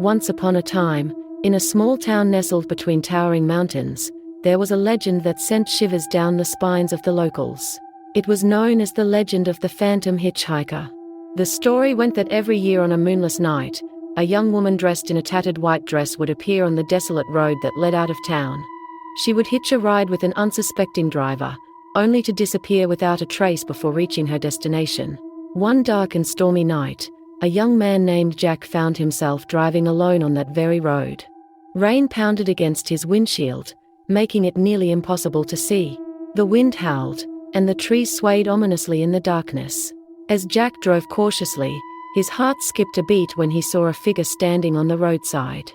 Once upon a time, in a small town nestled between towering mountains, there was a legend that sent shivers down the spines of the locals. It was known as the legend of the Phantom Hitchhiker. The story went that every year on a moonless night, a young woman dressed in a tattered white dress would appear on the desolate road that led out of town. She would hitch a ride with an unsuspecting driver, only to disappear without a trace before reaching her destination. One dark and stormy night, a young man named Jack found himself driving alone on that very road. Rain pounded against his windshield, making it nearly impossible to see. The wind howled, and the trees swayed ominously in the darkness. As Jack drove cautiously, his heart skipped a beat when he saw a figure standing on the roadside.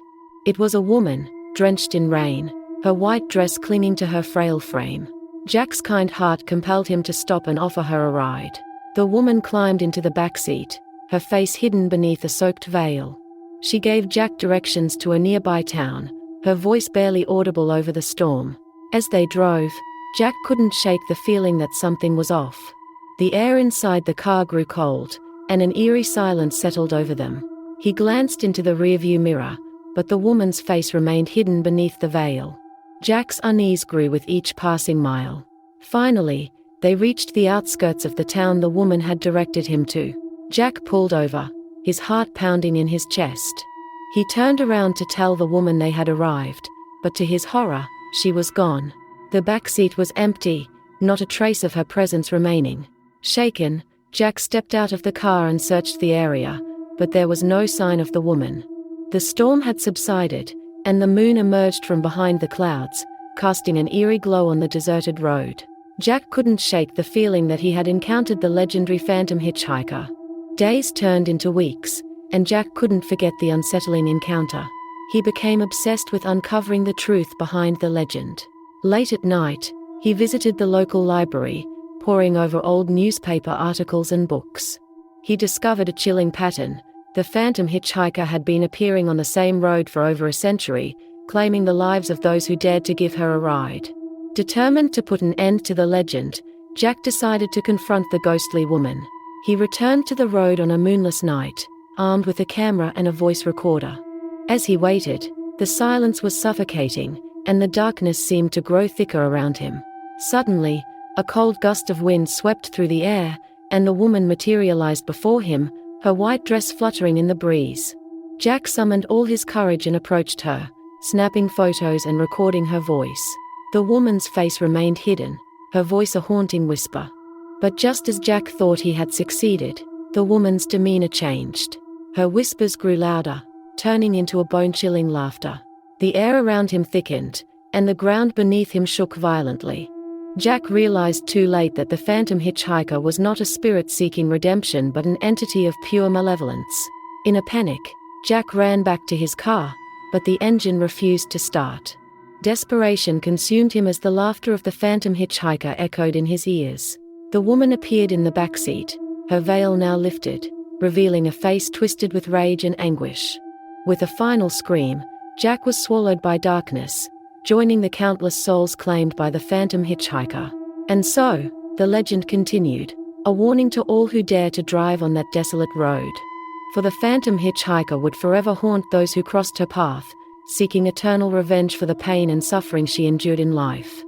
It was a woman, drenched in rain, her white dress clinging to her frail frame. Jack's kind heart compelled him to stop and offer her a ride. The woman climbed into the back seat, her face hidden beneath a soaked veil. She gave Jack directions to a nearby town, her voice barely audible over the storm. As they drove, Jack couldn't shake the feeling that something was off. The air inside the car grew cold, and an eerie silence settled over them. He glanced into the rearview mirror, but the woman's face remained hidden beneath the veil. Jack's unease grew with each passing mile. Finally, they reached the outskirts of the town the woman had directed him to. Jack pulled over, his heart pounding in his chest. He turned around to tell the woman they had arrived, but to his horror, she was gone. The back seat was empty, not a trace of her presence remaining. Shaken, Jack stepped out of the car and searched the area, but there was no sign of the woman. The storm had subsided, and the moon emerged from behind the clouds, casting an eerie glow on the deserted road. Jack couldn't shake the feeling that he had encountered the legendary Phantom Hitchhiker. Days turned into weeks, and Jack couldn't forget the unsettling encounter. He became obsessed with uncovering the truth behind the legend. Late at night, he visited the local library, poring over old newspaper articles and books. He discovered a chilling pattern. The Phantom Hitchhiker had been appearing on the same road for over a century, claiming the lives of those who dared to give her a ride. Determined to put an end to the legend, Jack decided to confront the ghostly woman. He returned to the road on a moonless night, armed with a camera and a voice recorder. As he waited, the silence was suffocating, and the darkness seemed to grow thicker around him. Suddenly, a cold gust of wind swept through the air, and the woman materialized before him, her white dress fluttering in the breeze. Jack summoned all his courage and approached her, snapping photos and recording her voice. The woman's face remained hidden, her voice a haunting whisper. But just as Jack thought he had succeeded, the woman's demeanor changed. Her whispers grew louder, turning into a bone-chilling laughter. The air around him thickened, and the ground beneath him shook violently. Jack realized too late that the Phantom Hitchhiker was not a spirit seeking redemption but an entity of pure malevolence. In a panic, Jack ran back to his car, but the engine refused to start. Desperation consumed him as the laughter of the Phantom Hitchhiker echoed in his ears. The woman appeared in the back seat, her veil now lifted, revealing a face twisted with rage and anguish. With a final scream, Jack was swallowed by darkness, joining the countless souls claimed by the Phantom Hitchhiker. And so, the legend continued, a warning to all who dare to drive on that desolate road. For the Phantom Hitchhiker would forever haunt those who crossed her path, seeking eternal revenge for the pain and suffering she endured in life.